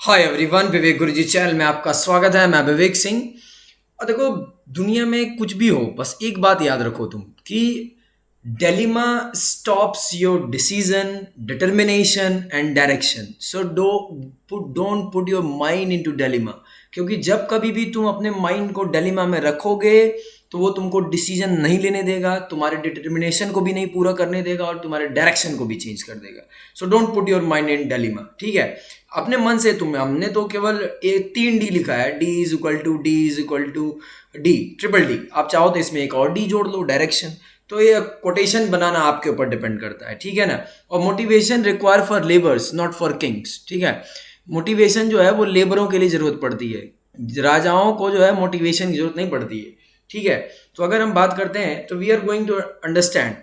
Hi everyone, विवेक गुरुजी channel में आपका स्वागत है। मैं विवेक सिंह। और देखो, दुनिया में कुछ भी हो, बस एक बात याद रखो तुम कि dilemma stops your decision, determination and direction. So don't put your mind into dilemma. क्योंकि जब कभी भी तुम अपने माइंड को डिलेमा में रखोगे तो वो तुमको डिसीजन नहीं लेने देगा, तुम्हारे डिटर्मिनेशन को भी नहीं पूरा करने देगा और तुम्हारे डायरेक्शन को भी चेंज कर देगा। So don't put your mind in dilemma, ठीक है। अपने मन से तुम्हें, हमने तो केवल ए 3D लिखा है, D ट्रिपल डी। आप चाहो तो इसमें एक और डी जोड़ लो, डायरेक्शन। तो ये कोटेशन बनाना आपके ऊपर डिपेंड करता है, ठीक है ना। और motivation require for labours not for Kings, ठीक है। मोटिवेशन जो है वो लेबरों के लिए जरूरत पड़ती है, राजाओं को जो है मोटिवेशन की जरूरत नहीं पड़ती है, ठीक है। तो अगर हम बात करते हैं तो we are going to understand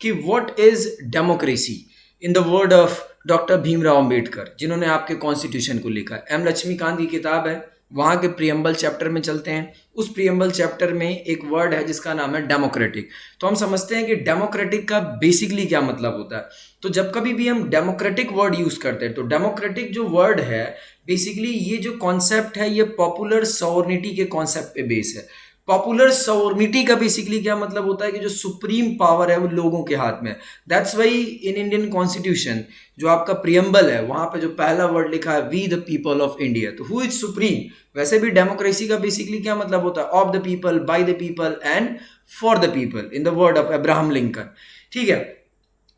कि what is democracy in the word of doctor Bhimrao Ambedkar, जिन्होंने आपके कॉन्स्टिट्यूशन को लिखा है। एम लक्ष्मीकांत की किताब है, वहाँ के प्रियम्बल चैप्टर में चलते हैं। उस प्रियम्बल चैप्टर में एक वर्ड है जिसका नाम है डेमोक्रेटिक। तो हम समझते हैं कि डेमोक्रेटिक का बेसिकली क्या मतलब होता है। तो जब कभी भी हम डेमोक्रेटिक वर्ड यूज करते हैं तो डेमोक्रेटिक जो वर्ड है, बेसिकली ये जो कॉन्सेप्ट है ये पॉपुलर सॉवरेनिटी के कॉन्सेप्ट पे बेस है। पॉपुलर सॉवरेनिटी का बेसिकली क्या मतलब होता है कि जो सुप्रीम पावर है वो लोगों के हाथ में। That's why in Indian constitution जो आपका प्रियम्बल है वहां पे जो पहला वर्ड लिखा है, we the people of India. तो हु इज सुप्रीम? वैसे भी डेमोक्रेसी का बेसिकली क्या मतलब होता है? Of the people, by the people and for the people, in the word of Abraham Lincoln, ठीक है।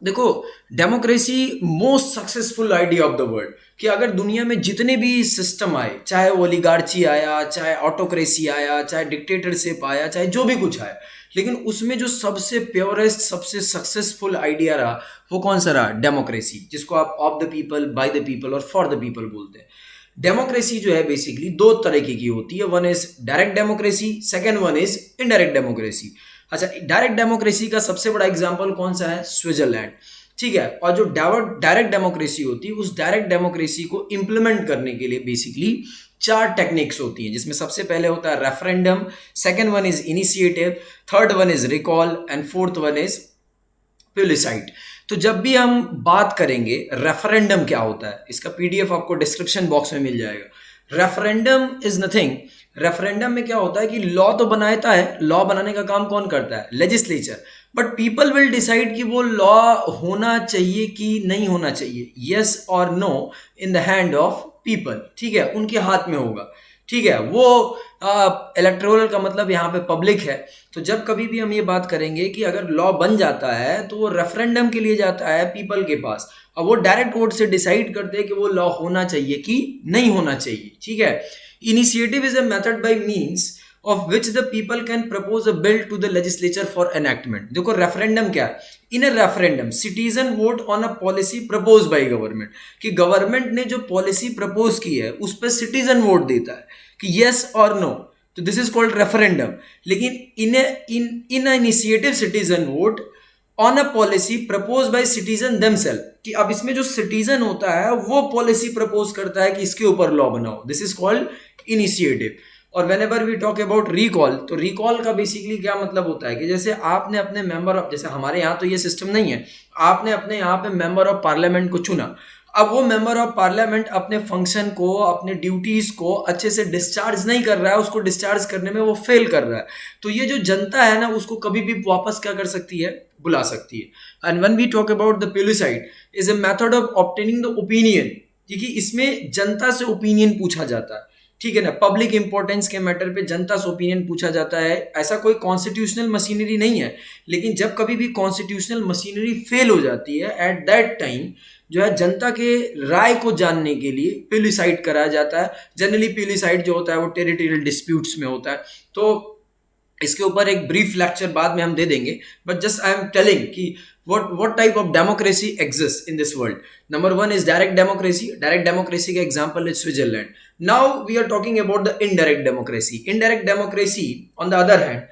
देखो, democracy most successful idea of the world, कि अगर दुनिया में जितने भी सिस्टम आए, चाहे वो ओलिगार्ची आया, चाहे ऑटोक्रेसी आया, चाहे डिक्टेटरशिप आया, चाहे जो भी कुछ आया, लेकिन उसमें जो सबसे प्योरेस्ट, सबसे सक्सेसफुल आइडिया रहा वो कौन सा रहा? डेमोक्रेसी, जिसको आप of the people, by the people और फॉर द पीपल बोलते हैं। डेमोक्रेसी जो है बेसिकली दो तरीके की होती है, one is direct democracy, second one is indirect democracy. अच्छा, डायरेक्ट डेमोक्रेसी का सबसे बड़ा एग्जांपल कौन सा है? स्विट्जरलैंड, ठीक है। और जो डायरेक्ट डेमोक्रेसी होती है, उस डायरेक्ट डेमोक्रेसी को इंप्लीमेंट करने के लिए बेसिकली चार टेक्निक्स होती हैं, जिसमें सबसे पहले होता है referendum, second one is initiative, third one is recall and fourth one is plebiscite. तो जब भी हम बात करेंगे रेफरेंडम क्या होता है, इसका पीडीएफ आपको डिस्क्रिप्शन बॉक्स में मिल जाएगा। रेफरेंडम इज नथिंग, रेफरेंडम में क्या होता है कि लॉ तो बनाता है, लॉ बनाने का काम कौन करता है? Legislature. But people will decide कि वो लॉ होना चाहिए कि नहीं होना चाहिए, यस और no, in the hand of people, ठीक है, उनके हाथ में होगा, ठीक है। वो इलेक्टोरल का मतलब यहाँ पे पब्लिक है। तो जब कभी भी हम ये बात करेंगे कि अगर लॉ बन जाता है तो वो रेफरेंडम के लिए जाता है पीपल के पास, और वो डायरेक्ट वोट से डिसाइड करते हैं कि वो लॉ होना चाहिए कि नहीं होना चाहिए, ठीक है। Initiative is a method by means of which the people can propose a bill to the legislature for enactment। देखो, रेफरेंडम क्या है? In a referendum citizen vote on a policy propose by government, कि government ने जो policy propose की है उस पर सिटीजन वोट देता है कि यस और नो। तो दिस इज कॉल्ड रेफरेंडम। लेकिन in initiative citizen vote on a policy propose by citizen themself, कि अब इसमें जो सिटीजन होता है वो पॉलिसी प्रपोज करता है कि इसके ऊपर लॉ बनाओ। This is called initiative. और whenever we talk about recall, तो रिकॉल का बेसिकली क्या मतलब होता है कि जैसे आपने अपने मेंबर ऑफ, जैसे हमारे यहाँ तो ये सिस्टम नहीं है, आपने अपने यहाँ पे मेंबर ऑफ पार्लियामेंट को चुना, अब वो मेंबर ऑफ पार्लियामेंट अपने फंक्शन को, अपने ड्यूटीज को अच्छे से डिस्चार्ज नहीं कर रहा है, उसको डिस्चार्ज करने में वो फेल कर रहा है, तो ये जो जनता है ना उसको कभी भी वापस क्या कर सकती है? बुला सकती है। And when we talk about the plebiscite is a method of obtaining the opinion, क्योंकि इसमें जनता से ओपिनियन पूछा जाता है, ठीक है ना। पब्लिक इंपॉर्टेंस के मैटर पे जनता से ओपिनियन पूछा जाता है। ऐसा कोई कॉन्स्टिट्यूशनल मशीनरी नहीं है, लेकिन जब कभी भी कॉन्स्टिट्यूशनल मशीनरी फेल हो जाती है, एट दैट टाइम जो है जनता के राय को जानने के लिए प्लेबिसाइट कराया जाता है। जनरली प्लेबिसाइट जो होता है वो टेरिटोरियल डिस्प्यूट्स में होता है। तो इसके ऊपर एक ब्रीफ लेक्चर बाद में हम दे देंगे, but just I am telling कि what type of democracy exists in this world. Number one is direct democracy. Direct democracy का example is Switzerland. Now we are talking about the indirect democracy. Indirect democracy, on the other hand,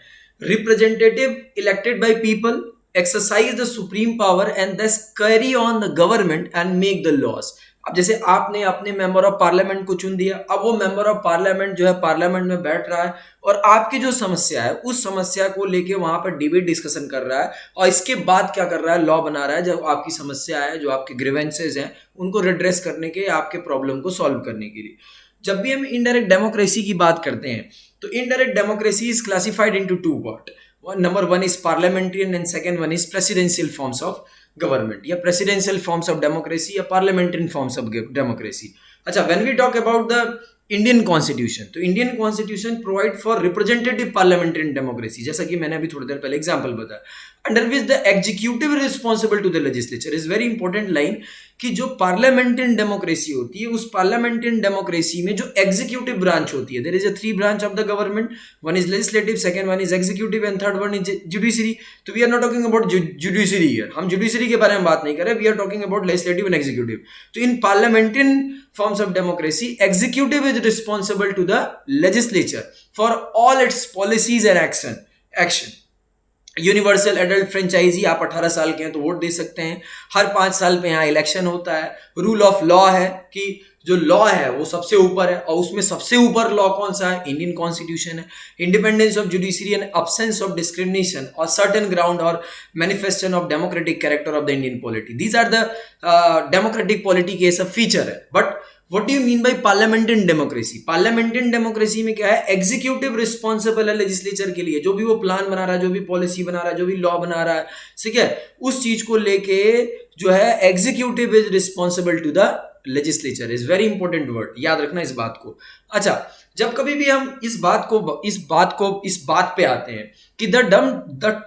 representative elected by people exercise the supreme power and thus carry on the government and make the laws. अब जैसे आपने अपने member of parliament को चुन दिया, अब वो member of parliament जो है पार्लियामेंट में बैठ रहा है और आपकी जो समस्या है उस समस्या को लेके वहां पर डिबेट डिस्कशन कर रहा है और इसके बाद क्या कर रहा है, लॉ बना रहा है जब आपकी समस्या है, जो आपके ग्रीवेंसेज हैं उनको रिड्रेस करने के, आपके प्रॉब्लम को सॉल्व करने के लिए। जब भी हम इनडायरेक्ट डेमोक्रेसी की बात करते हैं तो indirect democracy is classified into two part. Number one is parliamentarian and second one is presidential forms of government, या प्रेसिडेंशियल फॉर्म्स ऑफ डेमोक्रेसी या पार्लियामेंट्रियन फॉर्म्स ऑफ डेमोक्रेसी। अच्छा, when we talk about the Indian constitution, तो Indian constitution provide for representative parliamentarian democracy, जैसा कि मैंने अभी थोड़ी देर पहले एग्जांपल बताया, under which the executive responsible to the legislature. Is very important line कि जो पार्लियामेंट्रियन डेमोक्रेसी होती है उस पार्लियामेंट्रियन डेमोक्रेसी में जो एग्जीक्यूटिव ब्रांच होती है, there is a three branch of the government, one is legislative, second one is executive and third one is judiciary. तो we are not talking about judiciary here, हम judiciary के बारे में बात नहीं कर रहे, we are talking about legislative and executive. तो in parliamentarian forms of democracy, executive is responsible to the legislature for all its policies and action. Universal adult franchise, आप 18 साल के हैं तो वोट दे सकते हैं, हर 5 साल पे यहाँ इलेक्शन होता है, रूल ऑफ लॉ है कि जो लॉ है वो सबसे ऊपर है और उसमें सबसे ऊपर लॉ कौन सा है, इंडियन कॉन्स्टिट्यूशन है। Independence of judiciary and absence of discrimination और सर्टेन ग्राउंड और manifestation of democratic character of the Indian polity, these are the democratic polity के सब फीचर है। But what do you mean by parliamentarian democracy? Parliamentarian democracy में क्या है, executive responsible है legislature के लिए, जो भी वो प्लान बना रहा है, जो भी पॉलिसी बना रहा है, जो भी लॉ बना रहा है, ठीक है, उस चीज को लेके जो है executive is responsible to the legislature. Is very important word, याद रखना इस बात को। अच्छा, जब कभी भी हम इस बात पे आते हैं कि the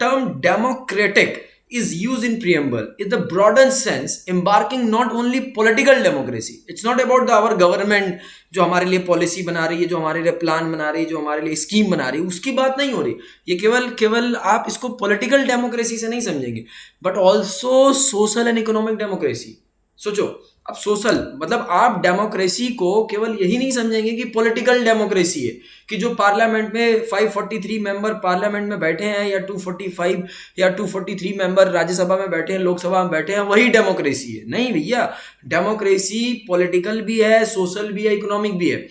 term democratic is used in preamble in the broader sense, embarking not only political democracy, it's not about our government जो हमारे लिए पॉलिसी बना रही है, जो हमारे लिए प्लान बना रही है, जो हमारे लिए स्कीम बना रही है, उसकी बात नहीं हो रही। ये केवल आप इसको पॉलिटिकल डेमोक्रेसी से नहीं समझेंगे, but also social and economic democracy. सोचो, अब सोशल मतलब आप डेमोक्रेसी को केवल यही नहीं समझेंगे कि पॉलिटिकल डेमोक्रेसी है कि जो पार्लियामेंट में 543 मेंबर पार्लियामेंट में बैठे हैं या 245 या 243 मेंबर राज्यसभा में बैठे हैं, लोकसभा में बैठे हैं, वही डेमोक्रेसी है। नहीं भैया, डेमोक्रेसी पॉलिटिकल भी है, सोशल भी है, इकोनॉमिक भी है।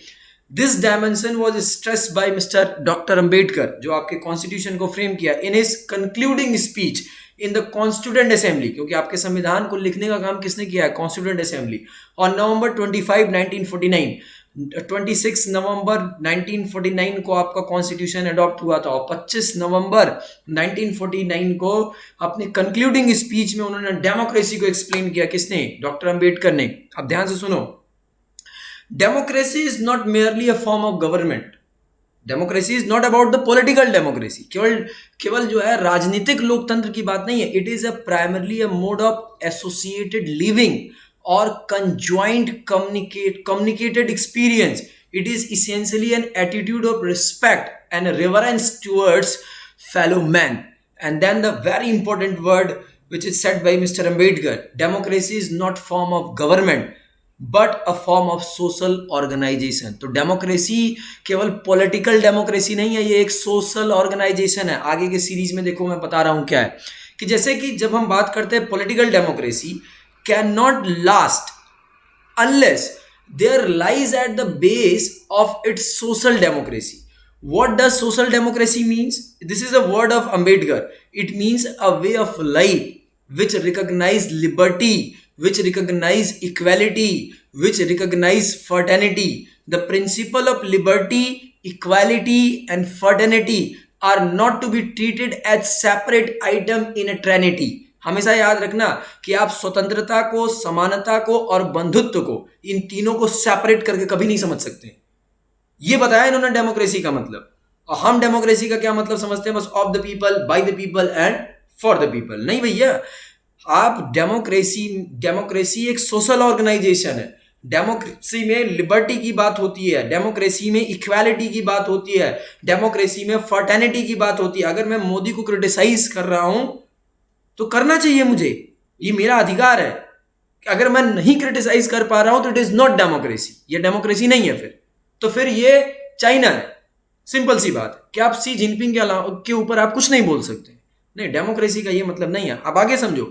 This dimension was stressed by mister doctor Ambedkar, जो आपके कॉन्स्टिट्यूशन को फ्रेम किया in his concluding speech in the constituent assembly, क्योंकि आपके संविधान को लिखने का काम किसने किया है, कॉन्स्टिट्यूएंट असेंबली। और नवंबर 25, 1949 26 नवंबर 1949 को आपका कॉन्स्टिट्यूशन अडॉप्ट हुआ था और 25 नवंबर 1949 को अपने कंक्लूडिंग स्पीच में उन्होंने डेमोक्रेसी को एक्सप्लेन किया। किसने? डॉक्टर अंबेडकर ने। अब ध्यान से सुनो, democracy is not merely a form of government, democracy is not about the political democracy, केवल जो है राजनीतिक लोकतंत्र की बात नहीं है। It is a primarily a mode of associated living और conjoint communicated experience. It is essentially an attitude of respect and reverence towards fellow man. And then the very important word which is said by Mr. Ambedkar, democracy is not form of government but a form of social organisation. तो democracy केवल political democracy नहीं है, ये एक social organisation है। आगे के series में देखो मैं बता रहा हूं क्या है, कि जैसे कि जब हम बात करते हैं political democracy can not last unless there lies at the base of its social democracy. What does social democracy means? This is a word of Ambedkar. It means a way of life which recognize liberty, which recognize equality, which recognize fraternity. The principle of liberty, equality and fraternity are not to be treated as separate item in a trinity. हमेशा याद रखना कि आप स्वतंत्रता को, समानता को और बंधुत्व को, इन तीनों को सेपरेट करके कभी नहीं समझ सकते। ये बताया इन्होंने डेमोक्रेसी का मतलब। और हम डेमोक्रेसी का क्या मतलब समझते हैं? बस of the people, by the people and for the people. नहीं भैया, आप डेमोक्रेसी एक सोशल ऑर्गेनाइजेशन है। डेमोक्रेसी में लिबर्टी की बात होती है, डेमोक्रेसी में इक्वालिटी की बात होती है, डेमोक्रेसी में फर्टर्निटी की बात होती है। अगर मैं मोदी को क्रिटिसाइज कर रहा हूं तो करना चाहिए मुझे, ये मेरा अधिकार है। अगर मैं नहीं क्रिटिसाइज कर पा रहा हूं तो इट इज नॉट डेमोक्रेसी, ये डेमोक्रेसी नहीं है। फिर ये चाइना है। सिंपल सी बात है कि आप सी जिनपिंग के ऊपर आप कुछ नहीं बोल सकते। नहीं, डेमोक्रेसी का ये मतलब नहीं है। अब आगे समझो,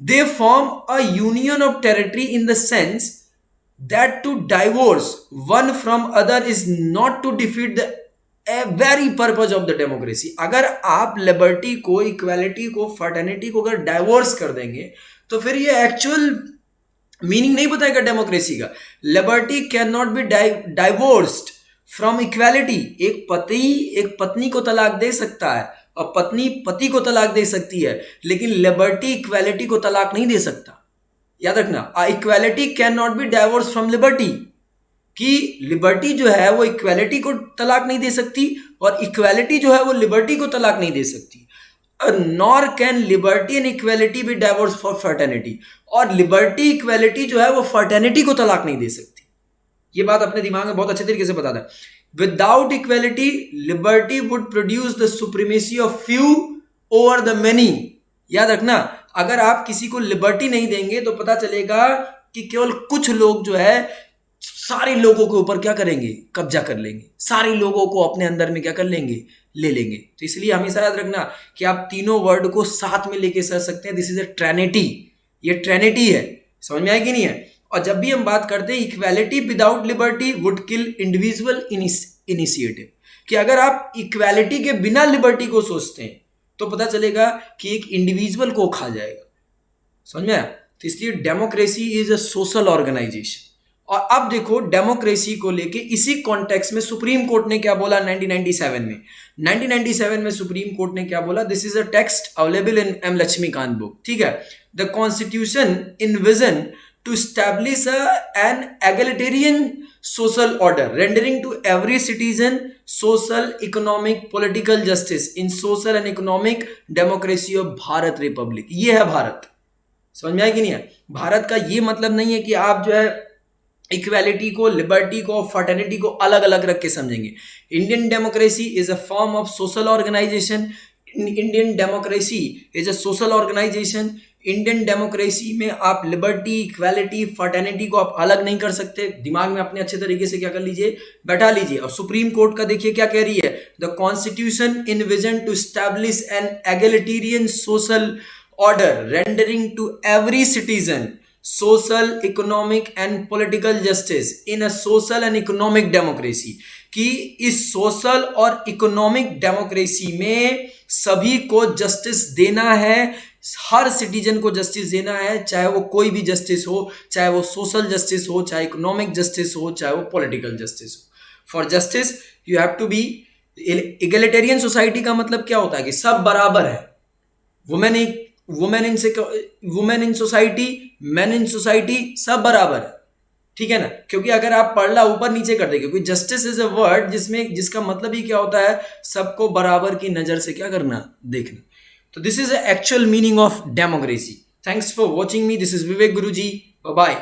they form a union of territory in the sense that to divorce one from other is not to defeat the very purpose of the democracy. अगर आप लिबर्टी को, इक्वालिटी को, फर्टर्निटी को अगर डाइवोर्स कर देंगे तो फिर ये एक्चुअल मीनिंग नहीं बताएगा डेमोक्रेसी का। Liberty can not be divorced from equality. एक पति एक पत्नी को तलाक दे सकता है और पत्नी पति को तलाक दे सकती है, लेकिन लिबर्टी इक्वालिटी को तलाक नहीं दे सकता। याद रखना, equality can not be divorce from liberty, कि लिबर्टी जो है वो इक्वालिटी को तलाक नहीं दे सकती और इक्वालिटी जो है वो लिबर्टी को तलाक नहीं दे सकती। Nor can liberty and equality be divorce for fraternity, और लिबर्टी इक्वालिटी जो है वो फर्टर्निटी को तलाक नहीं दे सकती। ये बात अपने दिमाग में बहुत अच्छे तरीके से बता दें। Without equality liberty would produce the supremacy of few over the many. याद रखना, अगर आप किसी को लिबर्टी नहीं देंगे तो पता चलेगा कि केवल कुछ लोग जो है सारे लोगों के ऊपर क्या करेंगे, कब्जा कर लेंगे, सारे लोगों को अपने अंदर में क्या कर लेंगे, ले लेंगे। तो इसलिए हमेशा याद रखना कि आप तीनों वर्ड को साथ में लेके चल सकते हैं। दिस इज अ ट्रिनिटी, ये ट्रिनिटी है। समझ में आया कि नहीं है? और जब भी हम बात करते हैं equality without liberty would kill individual initiative, कि अगर आप इक्वालिटी के बिना लिबर्टी को सोचते हैं तो पता चलेगा कि एक इंडिविजुअल को खा जाएगा। समझ में आया? तो इसलिए democracy is a social organisation. और अब देखो डेमोक्रेसी को लेके इसी कॉन्टेक्स्ट में सुप्रीम कोर्ट ने क्या बोला 1997 में। 1997 में सुप्रीम कोर्ट ने क्या बोला? This is a text available in M Laxmikanth book. ठीक है, the constitution envision to establish an egalitarian social order rendering to every citizen social, economic, political justice in social and economic democracy of Bharat Republic. ये है भारत। समझ में आया कि नहीं है? भारत का ये मतलब नहीं है कि आप जो है इक्वालिटी को, लिबर्टी को, फर्टर्निटी को अलग अलग रख के समझेंगे। Indian democracy is a form of social organisation. Indian democracy is a social organisation. Indian democracy में आप लिबर्टी, इक्वालिटी, फर्टर्निटी को आप अलग नहीं कर सकते। दिमाग में अपने अच्छे तरीके से क्या कर लीजिए, बैठा लीजिए। और सुप्रीम कोर्ट का देखिए क्या कह रही है, the constitution envision to establish an egalitarian social order rendering to every citizen social, economic and political justice in a social and economic democracy, कि इस सोशल और इकोनॉमिक डेमोक्रेसी में सभी को जस्टिस देना है, हर सिटीजन को जस्टिस देना है, चाहे वो कोई भी जस्टिस हो, चाहे वो सोशल जस्टिस हो, चाहे इकोनॉमिक जस्टिस हो, चाहे वो पॉलिटिकल जस्टिस हो। For justice you have to be egalitarian society का मतलब क्या होता है कि सब बराबर है। Women in society, men in society, सब बराबर है। ठीक है ना? क्योंकि अगर आप पढ़ला ऊपर नीचे कर देंगे, क्योंकि जस्टिस इज अ वर्ड जिसका मतलब ही क्या होता है, सबको बराबर की नजर से क्या करना, देखना। तो this is the actual meaning of democracy. Thanks for watching me. This is Vivek Guruji. Bye bye.